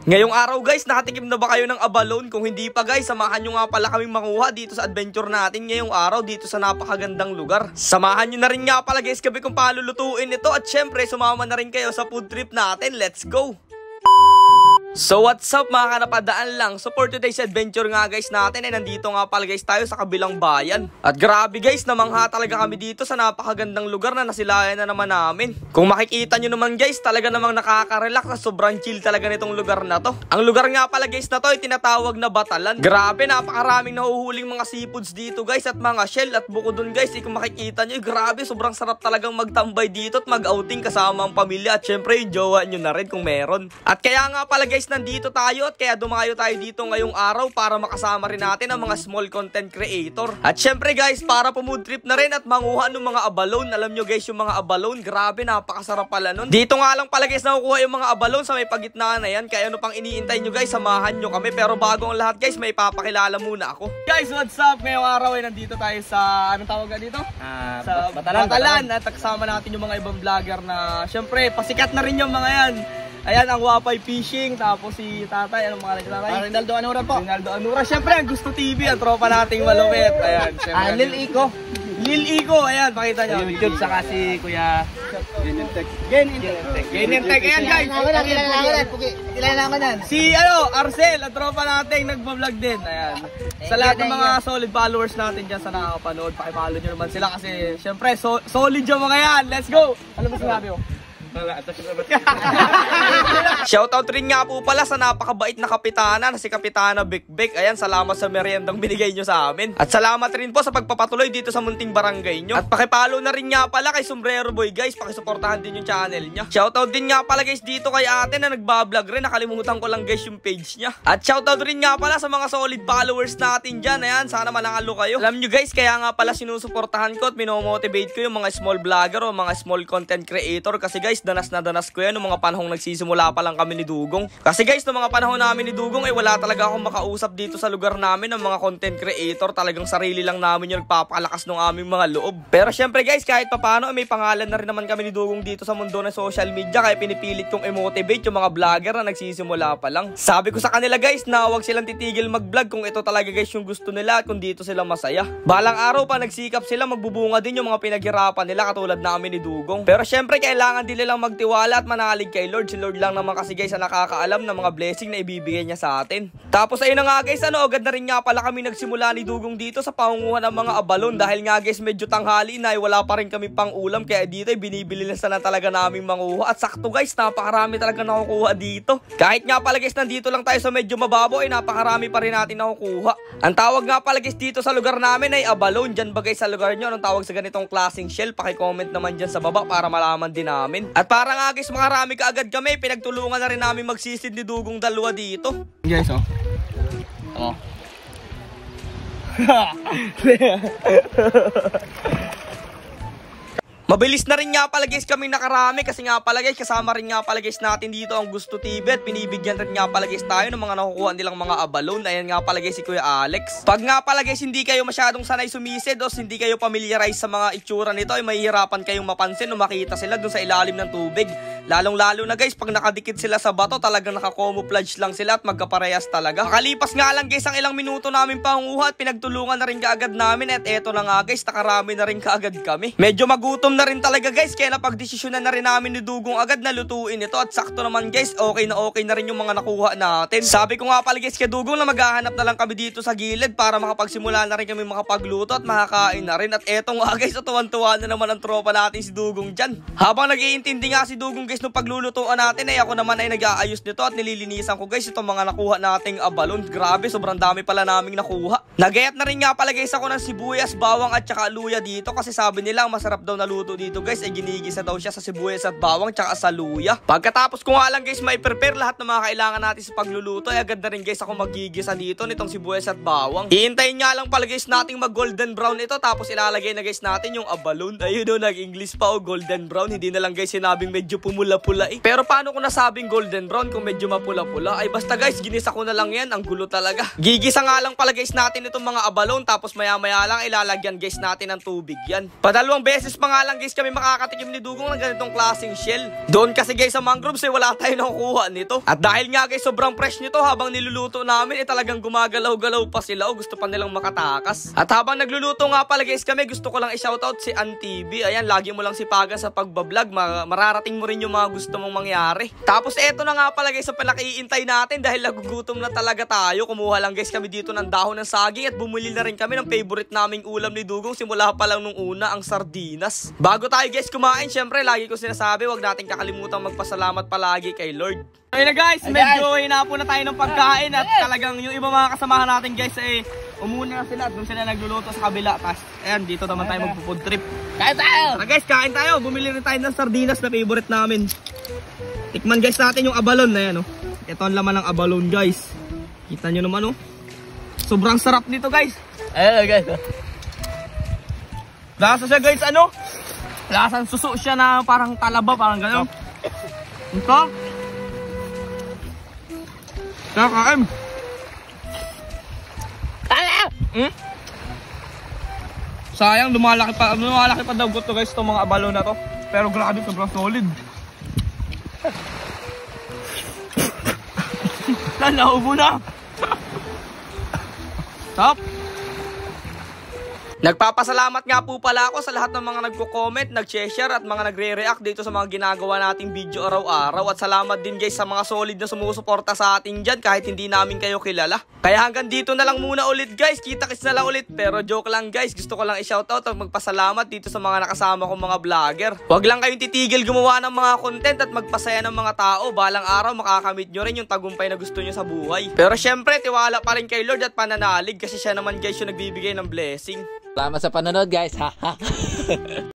Ngayong araw guys, nakatikim na ba kayo ng abalone? Kung hindi pa guys, samahan nyo nga pala kaming makuha dito sa adventure natin ngayong araw dito sa napakagandang lugar. Samahan nyo na rin nga pala guys kami kung paano lutuin ito at syempre sumama na rin kayo sa food trip natin. Let's go! So what's up mga kanapadaan lang. So for today's adventure nga guys natin ay nandito nga pala guys tayo sa kabilang bayan. At grabe guys, namangha talaga kami dito sa napakagandang lugar na nasilayan na naman namin. Kung makikita nyo naman guys, talaga namang nakaka-relax at sobrang chill talaga nitong lugar na to. Ang lugar nga pala guys na to ay tinatawag na Batalan. Grabe, napakaraming nahuhuling mga seafoods dito guys at mga shell. At bukod dun guys, kung makikita nyo, grabe, sobrang sarap talagang magtambay dito at mag-outing kasama ang pamilya. At syempre yung jowa nyo na rin kung meron. At kaya nga pala guys, nandito tayo at kaya dumayo tayo dito ngayong araw para makasama rin natin ang mga small content creator. At syempre guys, para po-mood trip na rin at manguha ng mga abalone. Alam nyo guys, yung mga abalone, grabe, napakasarap pala nun. Dito nga lang pala guys nakukuha yung mga abalone sa may pagitnaan na yan. Kaya ano pang iniintay nyo guys, samahan nyo kami. Pero bago ang lahat guys, may papakilala muna ako. Guys, what's up? Ngayong araw ay nandito tayo sa, anong tawag na dito? Sa Batalan. At kasama natin yung mga ibang vlogger na syempre, pasikat na rin yung mga yan. Ayan, ang Wapay Fishing, tapos si Tatay, anong mga tatay? Rinaldo Anura po. Rinaldo Anura. Siyempre, ang Gusto TV, ang tropa nating malupit. Ayan, siyempre. Lil Iko. Lil Iko, ayan, pakita nyo. YouTube, saka si Kuya Genintek. Genintek, ayan guys. Kilala naman yan. Si, Arcel, ang tropa nating nagbablog din. Ayan. Sa lahat ng mga solid followers natin dyan sa nakakapanood, pakipalo nyo naman sila kasi, siyempre, solid yung mga yan. Let's go! Ano ba sinabi mo? Shoutout rin nga po pala sa napakabait na kapitana na si Kapitana Bekbek. Ayan, salamat sa meriendang binigay nyo sa amin. At salamat rin po sa pagpapatuloy dito sa munting barangay nyo. At pakipalo na rin nga pala kay Sombrero Boy guys. Pakisuportahan din yung channel niya. Shoutout din nga pala guys dito kay ate na nagbablog rin. Nakalimutan ko lang guys yung page niya. At shoutout rin nga pala sa mga solid followers natin dyan. Ayan, sana manangalo kayo. Alam nyo guys, kaya nga pala sinusuportahan ko at minomotivate ko yung mga small vlogger o mga small content creator. Kasi guys, danas na danas ko yan noong mga panahong nagsisimula pa lang kami ni Dugong. Kasi guys, noong mga panahon namin ni Dugong ay wala talaga akong makausap dito sa lugar namin ng mga content creator. Talagang sarili lang namin yung nagpapalakas ng aming mga loob. Pero syempre guys, kahit papano may pangalan na rin naman kami ni Dugong dito sa mundo ng social media. Kaya pinipilit kong i-motivate yung mga vlogger na nagsisimula pa lang. Sabi ko sa kanila guys na huwag silang titigil mag-vlog kung ito talaga guys yung gusto nila at kung dito sila masaya. Balang araw pa nagsikap sila, magbubunga din yung mga pinaghirapan nila katulad namin ni Dugong. Pero syempre kailangan din nilang magtiwala at manalig kay Lord. Si Lord lang naman kasi guys ang nakakaalam ng mga blessing na ibibigay niya sa atin. Tapos ayun na nga guys, agad na rin nga pala kami nagsimula ni Dugong dito sa pangunguhan ng mga abalone. Dahil nga guys medyo tanghali na ay wala pa rin kami pang ulam. Kaya dito ay binibili na sana talaga namin manguha. At sakto guys, napakarami talaga nakukuha dito. Kahit nga pala guys nandito lang tayo sa medyo mababaw ay napakarami pa rin natin nakukuha. Ang tawag nga pala guys dito sa lugar namin ay abalone. Dyan ba guys sa lugar nyo anong tawag sa ganitong klaseng shell? Paki-comment naman dyan sa baba para malaman din namin. At para nga guys makarami kaagad kami, pinagtulungan na rin namin magsisid ni Dugong dalawa dito. Guys, Mabilis na rin nga pala guys kami nakarami kasi nga pala guys kasama rin nga pala guys natin dito ang Gusto TV at pinibigyan rin nga pala guys tayo ng mga nakukuha nilang mga abalone. Ayan nga pala guys si Kuya Alex. Pag nga pala guys hindi kayo masyadong sanay sumisid o hindi kayo familiarize sa mga itsura nito ay mahihirapan kayong mapansin o makita sila dun sa ilalim ng tubig. Lalong-lalo na guys pag nakadikit sila sa bato talagang naka-camouflage lang sila at magkaparehas talaga. Makalipas nga lang guys ang ilang minuto namin panguha at pinagtulungan na rin kaagad namin at eto na nga guys nakarami na rin kaagad kami. Medyo magutom na rin talaga guys kaya napagdesisyonan na rin namin ni Dugong agad na lutuin ito at sakto naman guys okay na rin yung mga nakuha natin. Sabi ko nga pala guys kay Dugong na maghahanap na lang kami dito sa gilid para makapagsimula na rin kami makapagluto at makakain na rin. At eto nga guys tuwan-tuwa na naman ang tropa natin si Dugong dyan. Habang nag-iintindi nga si Dugong guys nung paglulutuan natin ay ako naman ay nag-aayos nito at nililinisan ko guys itong mga nakuha nating abalone. Grabe, sobrang dami pala naming nakuha. Nagayat na rin nga pala guys ako ng sibuyas, bawang at saka luya dito kasi sabi nila masarap daw na luto dito guys ay ginigisa daw siya sa sibuyas at bawang tsaka sa luya. Pagkatapos ko nga lang guys may prepare lahat ng mga kailangan natin sa pagluluto ay agad na rin guys ako magigisa dito nitong sibuyas at bawang. Hihintayin nga lang pala guys nating mag golden brown ito tapos ilalagay na guys natin yung abalone. Ayun o, nag-English pa o golden brown. Hindi na lang guys sinabing medyo pumula-pula eh. Pero paano ko nasabing golden brown kung medyo mapula-pula? Ay basta guys ginisa ko na lang yan. Ang gulo talaga. Gigisa nga lang pala guys natin itong mga abalone tapos maya-maya lang ilalagyan guys natin ng tubig yan. Padalawang beses pa nga lang lang guys kami makakatikim ni Dugong ng ganitong klaseng shell. Doon kasi guys sa mangroves wala tayo nakukuha nito. At dahil nga guys sobrang fresh nito, habang niluluto namin talagang gumagalaw-galaw pa sila o gusto pa nilang makatakas. At habang nagluluto nga pala guys kami, gusto ko lang i-shoutout si AnTV. Ayan, lagi mo lang sipagan sa pagbablog, mararating mo rin yung mga gusto mong mangyari. Tapos eto na nga pala guys sa palakiintay natin dahil nagugutom na talaga tayo. Kumuha lang guys kami dito ng dahon ng saging at bumili na rin kami ng favorite naming ulam ni Dugong simula pa lang nung una, ang sardinas. Bago tayo guys kumain, syempre lagi ko sinasabi, wag natin kakalimutan magpasalamat palagi kay Lord. Ayun na guys, medyo hinapo na tayo ng pagkain at talagang yung iba mga kasamahan natin guys umuna na sila at doon sila nagluluto sa kabila. Tapos ayan, dito naman tayo magpo-food trip. Kain tayo! Tara guys, kain tayo. Bumili rin tayo ng sardinas na favorite namin. Tikman guys natin yung abalon na yan. Ito ang laman ng abalon guys. Kita nyo naman sobrang sarap nito guys. Ayun guys. Lasa siya guys lasang suso siya na parang talaba, parang gano'n. Ito. Kakain. Sayang, lumalaki pa daw gusto guys itong mga abalon na to. Pero grabe, sobrang solid. Naubo na. Stop. Nagpapasalamat nga po pala ako sa lahat ng mga nagko-comment, nag-share at mga nagre-react dito sa mga ginagawa nating video araw-araw. At salamat din guys sa mga solid na sumusuporta sa atin dyan kahit hindi namin kayo kilala. Kaya hanggang dito na lang muna ulit guys, kita-kits na lang ulit. Pero joke lang guys, gusto ko lang i-shoutout at magpasalamat dito sa mga nakasama kong mga vlogger. Huwag lang kayong titigil gumawa ng mga content at magpasaya ng mga tao. Balang araw makakamit nyo rin yung tagumpay na gusto nyo sa buhay. Pero syempre, tiwala pa rin kay Lord at pananalig kasi siya naman guys yung nagbibigay ng blessing. Salamat sa panonood guys.